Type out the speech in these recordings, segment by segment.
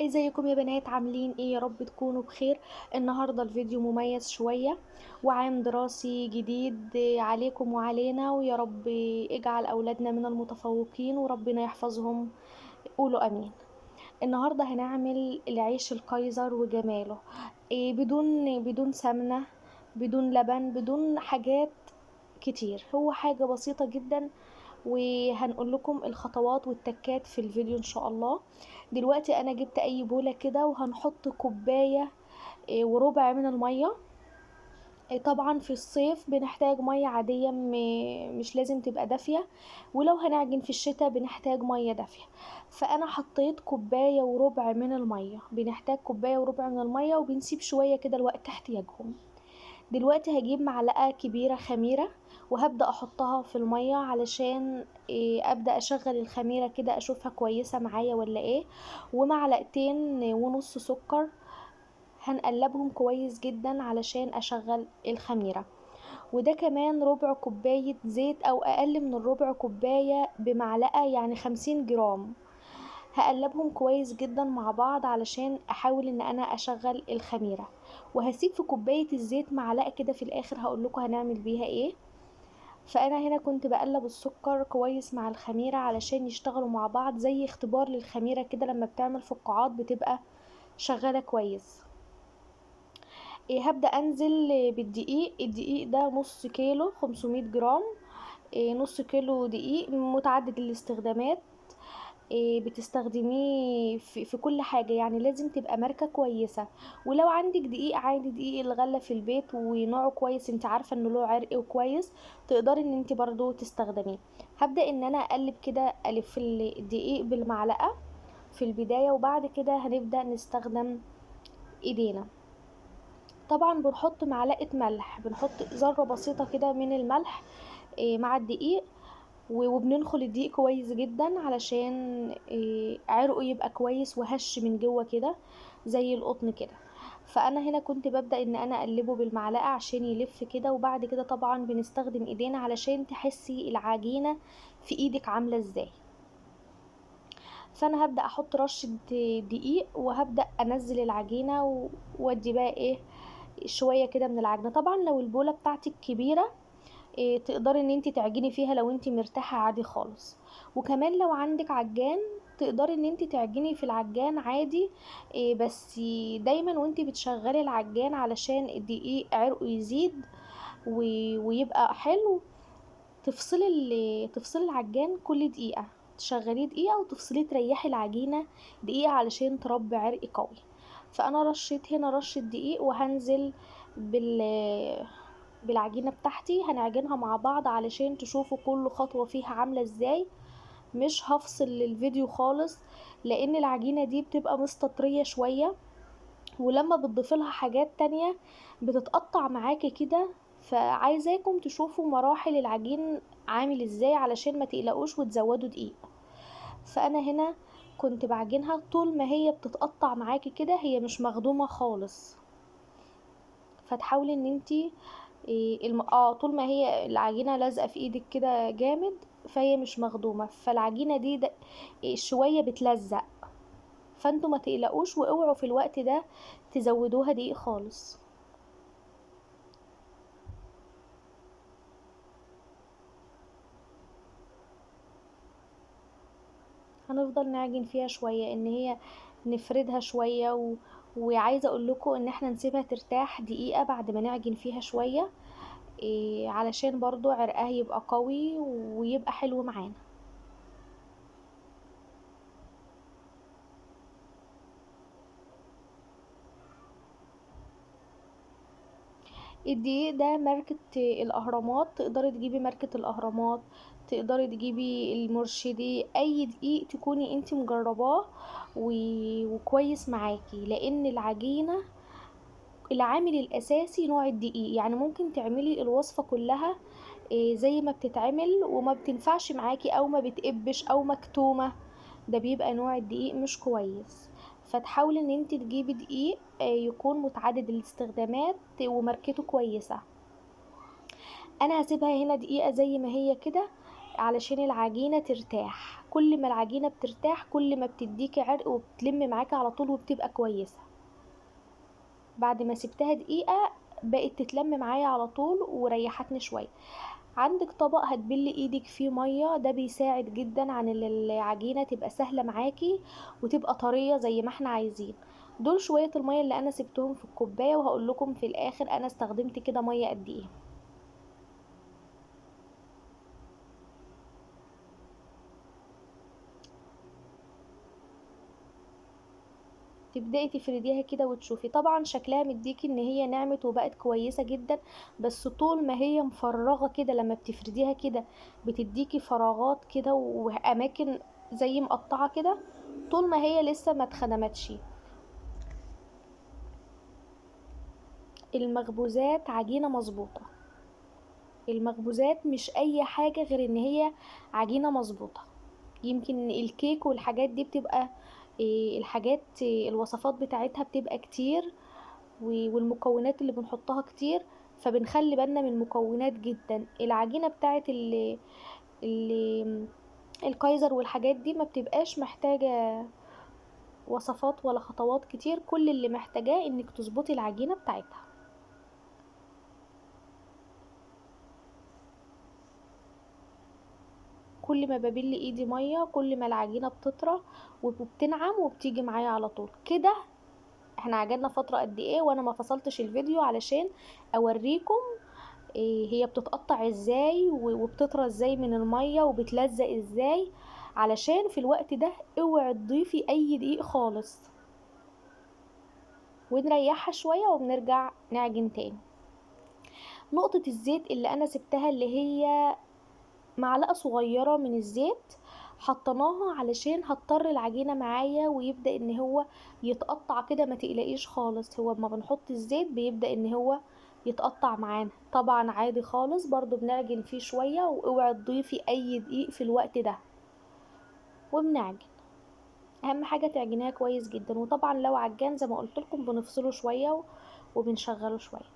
ازيكم يا بنات؟ عاملين ايه؟ يا رب تكونوا بخير. النهارده الفيديو مميز شويه، وعام دراسي جديد عليكم وعلينا، ويا رب اجعل اولادنا من المتفوقين وربنا يحفظهم. قولوا امين. النهارده هنعمل العيش الكايزر وجماله، بدون سمنه، بدون لبن، بدون حاجات كتير. هو حاجه بسيطه جدا، وهنقول لكم الخطوات والتكات في الفيديو ان شاء الله. دلوقتي انا جبت اي بولة كده، وهنحط كوباية وربع من المية. طبعا في الصيف بنحتاج مية عادية، مش لازم تبقى دافية، ولو هنعجن في الشتاء بنحتاج مية دافية. فانا حطيت كوباية وربع من المية، بنحتاج كوباية وربع من المية، وبنسيب شوية كده لوقت احتياجهم. دلوقتي هجيب معلقة كبيرة خميرة، وهبدأ احطها في المية علشان ابدأ اشغل الخميرة كده، اشوفها كويسة معايا ولا ايه. ومعلقتين ونص سكر، هنقلبهم كويس جدا علشان اشغل الخميرة. وده كمان ربع كوباية زيت او اقل من الربع كوباية بمعلقة، يعني 50 جرام. هقلبهم كويس جدا مع بعض علشان احاول ان انا اشغل الخميرة. وهسيب في كوباية الزيت معلقة كده في الاخر، هقولكوا هنعمل بيها ايه. فانا هنا كنت بقلب السكر كويس مع الخميرة علشان يشتغلوا مع بعض، زي اختبار للخميرة كده لما بتعمل فقاعات بتبقى شغالة كويس. هبدأ انزل بالدقيق. الدقيق ده نص كيلو، 500 جرام. نص كيلو دقيق متعدد الاستخدامات. بتستخدميه في كل حاجة، يعني لازم تبقى ماركة كويسة. ولو عندك دقيق عادي، دقيق الغلة في البيت ونوعه كويس، انت عارفة انه له عرق وكويس، تقدري ان انت برضو تستخدميه. هبدأ ان انا اقلب كده، الف الدقيق بالمعلقة في البداية، وبعد كده هنبدأ نستخدم ايدينا. طبعا بنحط معلقة ملح، بنحط ذرة بسيطة كده من الملح مع الدقيق. وبننخل الدقيق كويس جدا علشان عرقه يبقى كويس وهش من جوه كده، زي القطن كده. فانا هنا كنت ببدأ ان انا اقلبه بالمعلقة عشان يلف كده، وبعد كده طبعا بنستخدم ايدينا علشان تحسي العجينة في ايدك عاملة ازاي. فانا هبدأ احط رشة دقيق، وهبدأ انزل العجينة وادي بقى ايه شوية كده من العجنة. طبعا لو البولة بتاعتك كبيرة، تقدري ان انت تعجني فيها لو انت مرتاحة عادي خالص. وكمان لو عندك عجان، تقدري ان انت تعجني في العجان عادي. بس دايما وانت بتشغلي العجان علشان الدقيق عرقه يزيد ويبقى حلو، تفصلي العجان كل دقيقة، تشغليه دقيقة وتفصليه، تريحي العجينة دقيقة علشان تربي عرق قوي. فانا رشيت هنا رشة دقيق، وهنزل بالعجينة بتاعتي، هنعجنها مع بعض علشان تشوفوا كل خطوة فيها عاملة ازاي. مش هفصل الفيديو خالص، لان العجينة دي بتبقى مستطرية شوية، ولما بتضيفلها حاجات تانية بتتقطع معاكي كده. فعايزاكم تشوفوا مراحل العجين عامل ازاي علشان ما تقلقوش وتزودوا دقيق. فانا هنا كنت بعجنها طول ما هي بتتقطع معاكي كده، هي مش مخدومة خالص. فتحاولي ان انتي طول ما هي العجينة لازقة في ايدك كده جامد، فهي مش مخدومة. فالعجينة دي شوية بتلزق. فانتوا ما تقلقوش، واوعوا في الوقت ده تزودوها دقيق خالص. هنفضل نعجن فيها شوية، ان هي نفردها شوية وعايزة اقول لكم ان احنا نسيبها ترتاح دقيقة بعد ما نعجن فيها شوية، علشان برضو عرقها يبقى قوي ويبقى حلو معانا. الدقيق ده ماركة الأهرامات، تقدري تجيبي ماركة الأهرامات، تقدري تجيبي المرشدي، أي دقيق تكوني انت مجرباه وكويس معاكي. لأن العجينة العامل الأساسي نوع الدقيق، يعني ممكن تعملي الوصفة كلها زي ما بتتعمل وما بتنفعش معاكي، أو ما بتقبش أو مكتومة. ده بيبقى نوع الدقيق مش كويس. فتحاولي ان انت تجيبي دقيق يكون متعدد الاستخدامات وماركته كويسة. انا هسيبها هنا دقيقة زي ما هي كده، علشان العجينة ترتاح. كل ما العجينة بترتاح كل ما بتديكي عرق وبتلم معاكي على طول وبتبقى كويسة. بعد ما سبتها دقيقة بقت تتلم معايا على طول وريحتني شوية. عندك طبق هتبلي ايدك فيه مية، ده بيساعد جدا عن العجينة تبقى سهلة معاكي وتبقى طرية زي ما احنا عايزين. دول شوية المية اللي انا سبتهم في الكوباية، وهقول لكم في الاخر انا استخدمت كده مية قد ايه. تبدأي تفرديها كده وتشوفي طبعا شكلها مديكي ان هي نعمت وبقت كويسة جدا، بس طول ما هي مفرغة كده لما بتفرديها كده بتديكي فراغات كده واماكن زي مقطعة كده، طول ما هي لسه ما اتخدمتش. المخبوزات عجينة مظبوطة. المخبوزات مش اي حاجة غير ان هي عجينة مظبوطة. يمكن الكيك والحاجات دي بتبقى الحاجات الوصفات بتاعتها بتبقى كتير والمكونات اللي بنحطها كتير، فبنخلي بالنا من المكونات جدا. العجينة بتاعت ال الكايزر والحاجات دي ما بتبقاش محتاجة وصفات ولا خطوات كتير، كل اللي محتاجاه انك تظبطي العجينة بتاعتها. كل ما ببل ايدي مية كل ما العجينة بتطرى وبتنعم وبتيجي معايا على طول كده. احنا عجلنا فترة قد ايه وانا ما فصلتش الفيديو علشان اوريكم هي بتتقطع ازاي وبتطرى ازاي من المية وبتلزق ازاي، علشان في الوقت ده اوعي تضيفي اي دقيق خالص، ونريحها شوية وبنرجع نعجن تاني. نقطة الزيت اللي انا سبتها اللي هي معلقة صغيرة من الزيت حطيناها علشان هتطر العجينة معايا ويبدأ ان هو يتقطع كده، ما تقلقيش خالص، هو ما بنحط الزيت بيبدأ ان هو يتقطع معانا. طبعا عادي خالص برضو بنعجن فيه شوية، واوعي تضيفي اي دقيق في الوقت ده وبنعجن. اهم حاجة تعجنيها كويس جدا، وطبعا لو عجان زي ما قلت لكم بنفصله شوية وبنشغله شوية.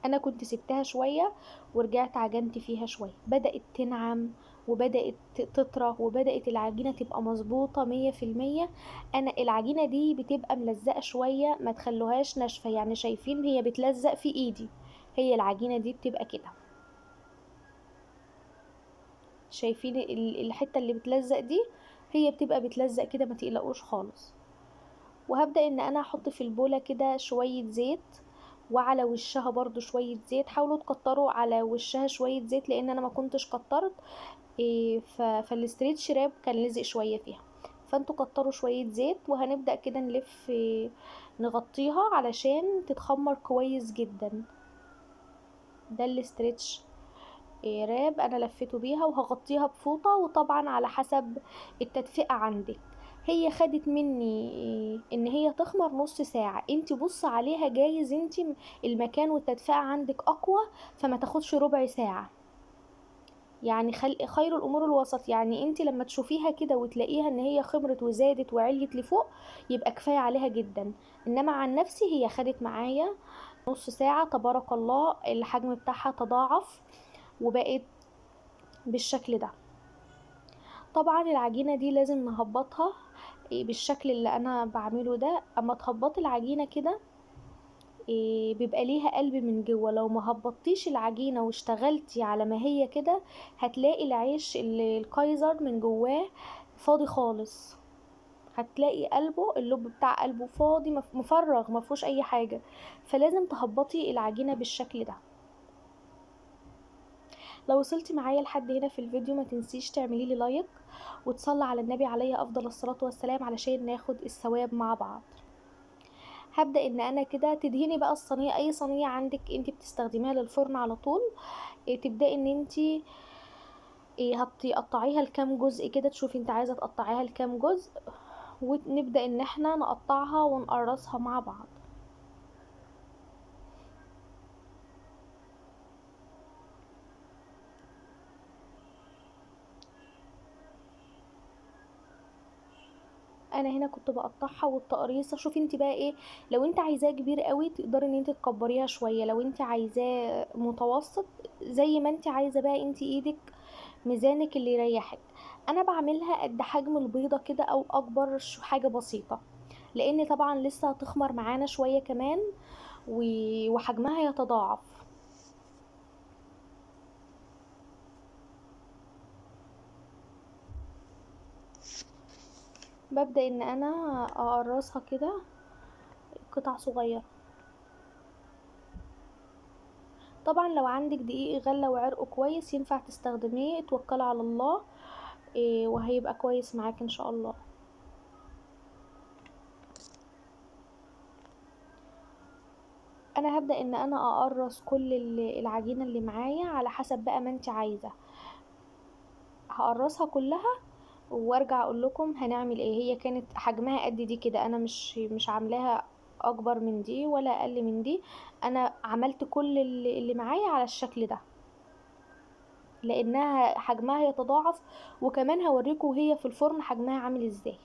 انا كنت سبتها شوية ورجعت عجنت فيها شوية، بدأت تنعم وبدأت تطرى وبدأت العجينة تبقى مظبوطة 100%. انا العجينة دي بتبقى ملزقة شوية، ما تخلوهاش ناشفة، يعني شايفين هي بتلزق في ايدي، هي العجينة دي بتبقى كده. شايفين الحتة اللي بتلزق دي هي بتبقى بتلزق كده، ما تقلقوش خالص. وهبدأ ان انا احط في البولة كده شوية زيت، وعلى وشها برضو شوية زيت. حاولوا تكتروا على وشها شوية زيت لان انا ما كنتش كترت فالستريتش راب كان لزق شوية فيها، فانتوا كتروا شوية زيت. وهنبدأ كده نلف نغطيها علشان تتخمر كويس جدا. ده الستريتش راب انا لفيته بيها وهغطيها بفوطة، وطبعا على حسب التدفئة عندك. هي خدت مني ان هي تخمر نص ساعة، انت بص عليها جايز انت المكان والتدفئة عندك اقوى فما تاخدش ربع ساعة. يعني خير الامور الوسط، يعني انت لما تشوفيها كده وتلاقيها ان هي خمرت وزادت وعليت لفوق يبقى كفاية عليها جدا. انما عن نفسي هي خدت معايا نص ساعة، تبارك الله الحجم بتاعها تضاعف وبقت بالشكل ده. طبعا العجينة دي لازم نهبطها بالشكل اللي انا بعمله ده. اما تهبطي العجينة كده بيبقى ليها قلب من جوه. لو ما هبطتيش العجينة واشتغلتي على ما هي كده هتلاقي العيش الكايزر من جواه فاضي خالص، هتلاقي قلبه اللب بتاع قلبه فاضي مفرغ ما فيهوش اي حاجة. فلازم تهبطي العجينة بالشكل ده. لو وصلتي معايا لحد هنا في الفيديو ما تنسيش تعملي لي لايك وتصلي على النبي عليه افضل الصلاة والسلام علشان ناخد الثواب مع بعض. هبدأ ان انا كده تدهني بقى الصينية، اي صينية عندك انت بتستخدميها للفرن على طول. تبدأي ان انت هتقطعيها لكام جزء كده، تشوفي انت عايزة تقطعيها لكام جزء، ونبدأ ان احنا نقطعها ونقرصها مع بعض. انا هنا كنت بقطعها، والتقريصه شوفي انت بقى ايه، لو انت عايزاه كبير قوي تقدري ان انت تكبريها شويه، لو انت عايزاه متوسط زي ما انت عايزه بقى انت ايدك ميزانك اللي يريحك. انا بعملها قد حجم البيضه كده او اكبر، حاجه بسيطه، لان طبعا لسه هتخمر معانا شويه كمان وحجمها يتضاعف. ببدأ ان انا اقرصها كده قطع صغيره. طبعا لو عندك دقيق غله وعرقه كويس ينفع تستخدميه، اتوكلي على الله وهيبقى كويس معاك ان شاء الله. انا هبدأ ان انا اقرص كل العجينه اللي معايا على حسب بقى ما انت عايزه، هقرصها كلها وارجع اقول لكم هنعمل ايه. هي كانت حجمها قد دي كده، انا مش عاملاها اكبر من دي ولا اقل من دي، انا عملت كل اللي معايا على الشكل ده لانها حجمها يتضاعف، وكمان هوريكم وهي في الفرن حجمها عامل ازاي.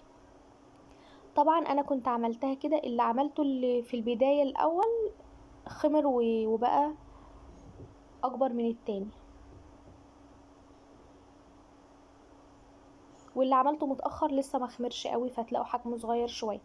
طبعا انا كنت عملتها كده، اللي عملته اللي في البداية الاول خمر وبقى اكبر من التاني، واللي عملته متأخر لسه ما خمرش قوي فتلاقوا حجمه صغير شوية.